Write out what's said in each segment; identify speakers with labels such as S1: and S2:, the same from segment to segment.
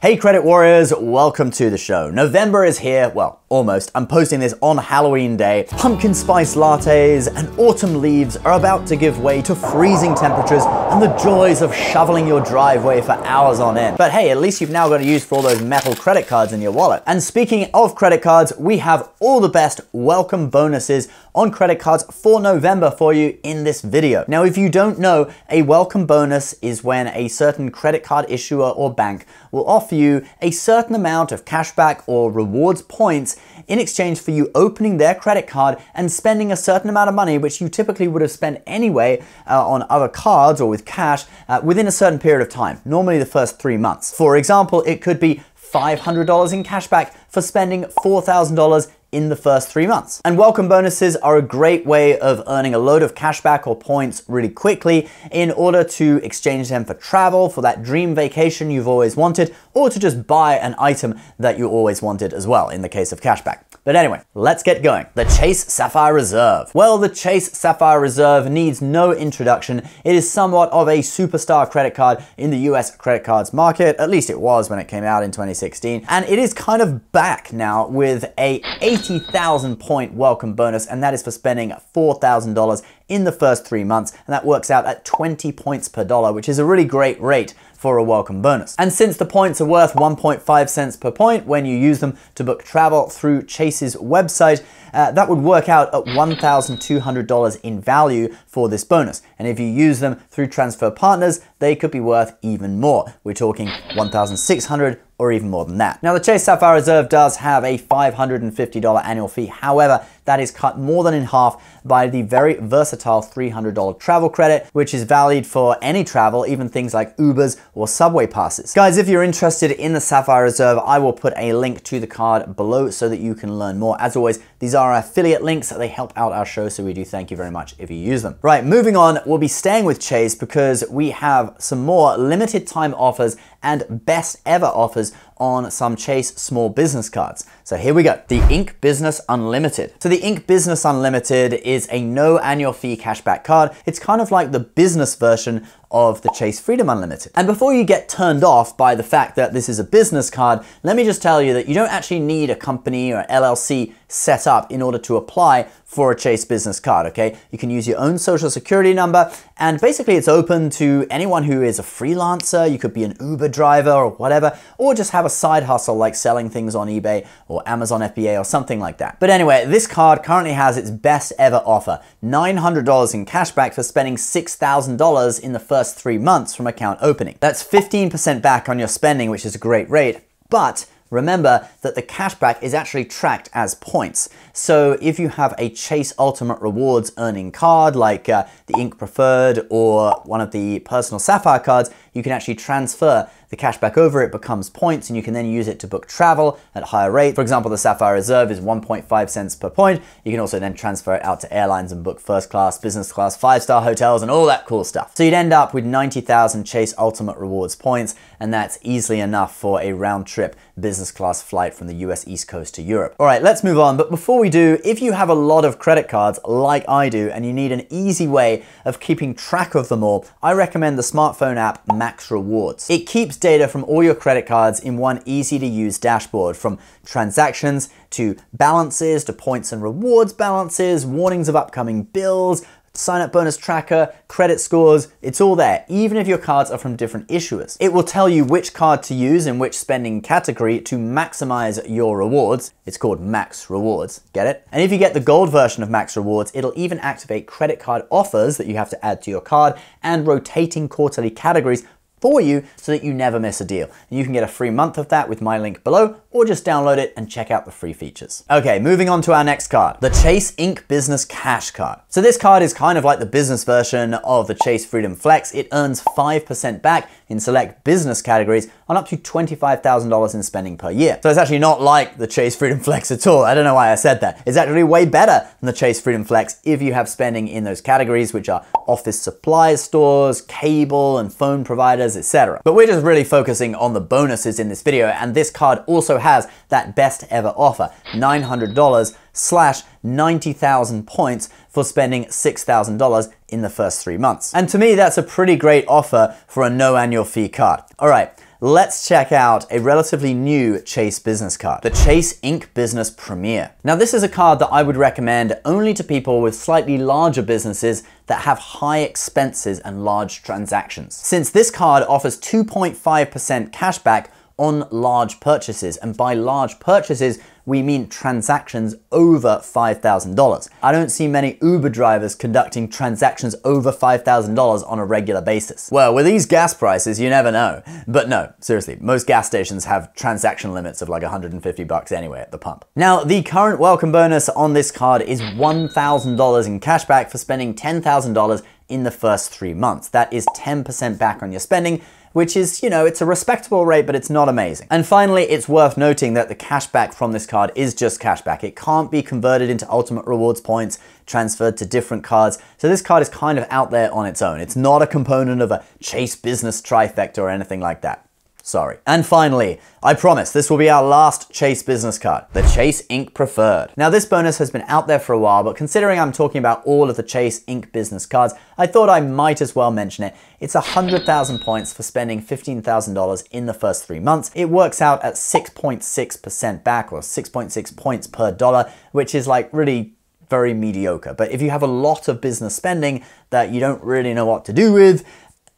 S1: Hey credit warriors, welcome to the show. November is here, well, almost. I'm posting this on Halloween Day. Pumpkin spice lattes and autumn leaves are about to give way to freezing temperatures and the joys of shoveling your driveway for hours on end. But hey, at least you've now got to use for all those metal credit cards in your wallet. And speaking of credit cards, we have all the best welcome bonuses on credit cards for November for you in this video. Now, if you don't know, a welcome bonus is when a certain credit card issuer or bank will offer you a certain amount of cashback or rewards points in exchange for you opening their credit card and spending a certain amount of money, which you typically would have spent anyway on other cards or with cash within a certain period of time, normally the first 3 months. For example, it could be $500 in cashback for spending $4,000 in the first 3 months. And welcome bonuses are a great way of earning a load of cashback or points really quickly in order to exchange them for travel, for that dream vacation you've always wanted, or to just buy an item that you always wanted as well in the case of cashback. But anyway, let's get going. The Chase Sapphire Reserve. Well, the Chase Sapphire Reserve needs no introduction. It is somewhat of a superstar credit card in the US credit cards market. At least it was when it came out in 2016. And it is kind of back now with a 80,000 point welcome bonus, and that is for spending $4,000 in the first 3 months. And that works out at 20 points per dollar, which is a really great rate for a welcome bonus. And since the points are worth 1.5 cents per point when you use them to book travel through Chase's website, that would work out at $1,200 in value for this bonus. And if you use them through transfer partners, they could be worth even more. We're talking $1,600 or even more than that. Now, the Chase Sapphire Reserve does have a $550 annual fee. However, that is cut more than in half by the very versatile $300 travel credit, which is valid for any travel, even things like Ubers or subway passes. Guys, if you're interested in the Sapphire Reserve, I will put a link to the card below so that you can learn more. As always, these are affiliate links. They help out our show, so we do thank you very much if you use them. Right, moving on, we'll be staying with Chase because we have some more limited time offers and best ever offers on some Chase small business cards. So here we go, the Ink Business Unlimited. So the Ink Business Unlimited is a no annual fee cashback card. It's kind of like the business version of the Chase Freedom Unlimited. And before you get turned off by the fact that this is a business card, let me just tell you that you don't actually need a company or LLC set up in order to apply for a Chase business card, okay? You can use your own social security number, and basically it's open to anyone who is a freelancer. You could be an Uber driver or whatever, or just have a side hustle like selling things on eBay or Amazon FBA or something like that. But anyway, this card currently has its best ever offer, $900 in cashback for spending $6,000 in the first 3 months from account opening. That's 15% back on your spending, which is a great rate, but remember that the cashback is actually tracked as points. So if you have a Chase Ultimate Rewards earning card like the Ink Preferred or one of the personal Sapphire cards, you can actually transfer the cashback over. It becomes points, and you can then use it to book travel at a higher rate. For example, the Sapphire Reserve is 1.5 cents per point. You can also then transfer it out to airlines and book first class, business class, 5-star hotels, and all that cool stuff. So you'd end up with 90,000 Chase Ultimate Rewards points, and that's easily enough for a round trip business class flight from the US East Coast to Europe. All right, let's move on. But before we do, if you have a lot of credit cards like I do, and you need an easy way of keeping track of them all, I recommend the smartphone app Max Rewards. It keeps data from all your credit cards in one easy to use dashboard, from transactions to balances to points and rewards balances, warnings of upcoming bills, sign up bonus tracker, credit scores. It's all there, even if your cards are from different issuers. It will tell you which card to use in which spending category to maximize your rewards. It's called Max Rewards, get it? And if you get the gold version of Max Rewards, it'll even activate credit card offers that you have to add to your card and rotating quarterly categories for you so that you never miss a deal. And you can get a free month of that with my link below, or just download it and check out the free features. Okay, moving on to our next card, the Chase Ink Business Cash Card. So this card is kind of like the business version of the Chase Freedom Flex. It earns 5% back in select business categories on up to $25,000 in spending per year. So it's actually not like the Chase Freedom Flex at all. I don't know why I said that. It's actually way better than the Chase Freedom Flex if you have spending in those categories, which are office supplies stores, cable and phone providers, etc. But we're just really focusing on the bonuses in this video, and this card also has that best ever offer, $900 / 90,000 points for spending $6,000 in the first 3 months. And to me, that's a pretty great offer for a no annual fee card. All right, let's check out a relatively new Chase business card, the Chase Ink Business Premier. Now, this is a card that I would recommend only to people with slightly larger businesses that have high expenses and large transactions. Since this card offers 2.5% cashback on large purchases, and by large purchases, we mean transactions over $5,000. I don't see many Uber drivers conducting transactions over $5,000 on a regular basis. Well, with these gas prices, you never know. But no, seriously, most gas stations have transaction limits of like $150 anyway at the pump. Now, the current welcome bonus on this card is $1,000 in cashback for spending $10,000 in the first 3 months. That is 10% back on your spending, which is, you know, it's a respectable rate, but it's not amazing. And finally, it's worth noting that the cashback from this card is just cashback. It can't be converted into Ultimate Rewards points, transferred to different cards. So this card is kind of out there on its own. It's not a component of a Chase business trifecta or anything like that. Sorry. And finally, I promise this will be our last Chase business card, the Chase Ink Preferred. Now, this bonus has been out there for a while, but considering I'm talking about all of the Chase Ink business cards, I thought I might as well mention it. It's 100,000 points for spending $15,000 in the first 3 months. It works out at 6.6% back, or 6.6 points per dollar, which is like really very mediocre. But if you have a lot of business spending that you don't really know what to do with,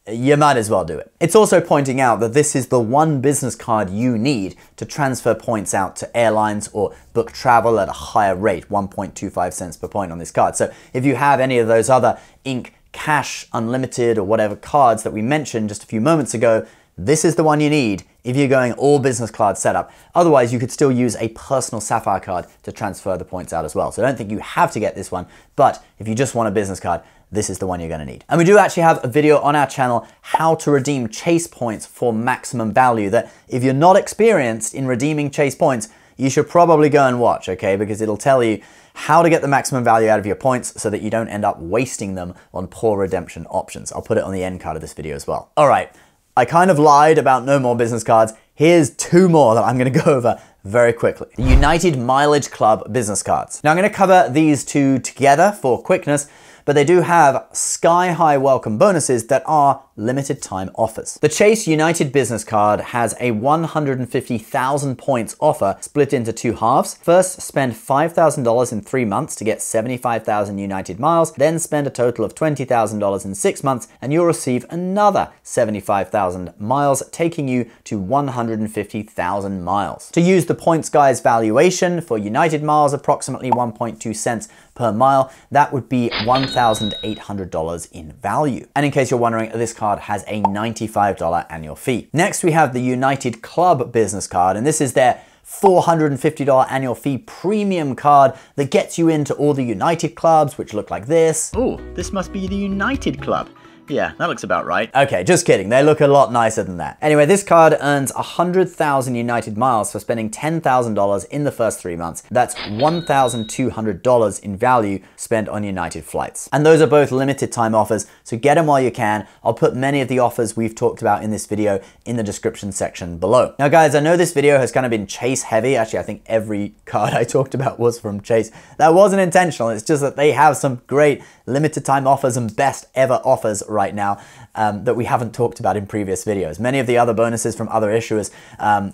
S1: you might as well do it. It's also pointing out that this is the one business card you need to transfer points out to airlines or book travel at a higher rate, 1.25 cents per point on this card. So if you have any of those other Ink Cash Unlimited or whatever cards that we mentioned just a few moments ago, this is the one you need if you're going all business card setup. Otherwise, you could still use a personal Sapphire card to transfer the points out as well. So I don't think you have to get this one, but if you just want a business card, this is the one you're going to need. And we do actually have a video on our channel, how to redeem Chase points for maximum value, that if you're not experienced in redeeming Chase points, you should probably go and watch, okay? Because it'll tell you how to get the maximum value out of your points so that you don't end up wasting them on poor redemption options. I'll put it on the end card of this video as well. All right, I kind of lied about no more business cards. Here's 2 more that I'm going to go over very quickly. The United Mileage Club business cards. Now I'm going to cover these 2 together for quickness, but they do have sky-high welcome bonuses that are limited time offers. The Chase United Business Card has a 150,000 points offer split into 2 halves. First, spend $5,000 in 3 months to get 75,000 United miles, then spend a total of $20,000 in 6 months, and you'll receive another 75,000 miles, taking you to 150,000 miles. To use the Points Guy's valuation for United miles, approximately 1.2 cents per mile, that would be $1,800 in value. And in case you're wondering, this card has a $95 annual fee. Next, we have the United Club Business Card, and this is their $450 annual fee premium card that gets you into all the United clubs, which look like this. Oh, this must be the United Club. Yeah, that looks about right. Okay, just kidding. They look a lot nicer than that. Anyway, this card earns 100,000 United miles for spending $10,000 in the first 3 months. That's $1,200 in value spent on United flights. And those are both limited time offers, so get them while you can. I'll put many of the offers we've talked about in this video in the description section below. Now guys, I know this video has kind of been Chase heavy. Actually, I think every card I talked about was from Chase. That wasn't intentional. It's just that they have some great limited time offers and best ever offers right now that we haven't talked about in previous videos. Many of the other bonuses from other issuers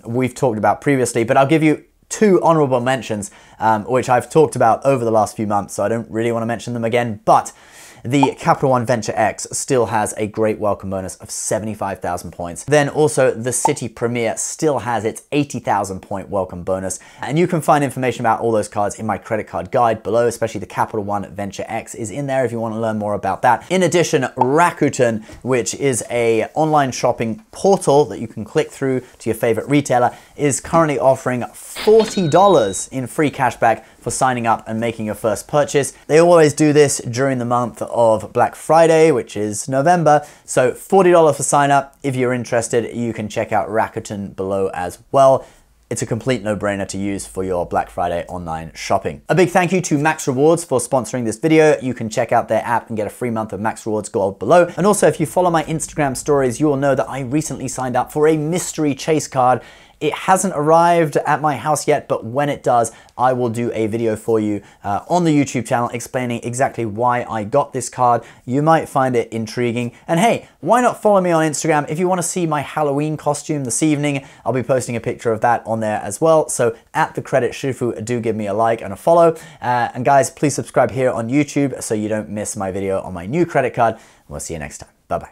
S1: we've talked about previously, but I'll give you 2 honorable mentions, which I've talked about over the last few months, so I don't really want to mention them again, but the Capital One Venture X still has a great welcome bonus of 75,000 points. Then also the City Premier still has its 80,000 point welcome bonus. And you can find information about all those cards in my credit card guide below, especially the Capital One Venture X is in there if you want to learn more about that. In addition, Rakuten, which is a online shopping portal that you can click through to your favorite retailer, is currently offering $40 in free cashback for signing up and making your first purchase. They always do this during the month of Black Friday, which is November. So $40 for sign up. If you're interested, you can check out Rakuten below as well. It's a complete no-brainer to use for your Black Friday online shopping. A big thank you to Max Rewards for sponsoring this video. You can check out their app and get a free month of Max Rewards Gold below. And also, if you follow my Instagram stories, you will know that I recently signed up for a mystery Chase card. It hasn't arrived at my house yet, but when it does, I will do a video for you on the YouTube channel explaining exactly why I got this card. You might find it intriguing. And hey, why not follow me on Instagram if you want to see my Halloween costume this evening? I'll be posting a picture of that on there as well. So at the Credit Shifu, do give me a like and a follow. And guys, please subscribe here on YouTube so you don't miss my video on my new credit card. We'll see you next time.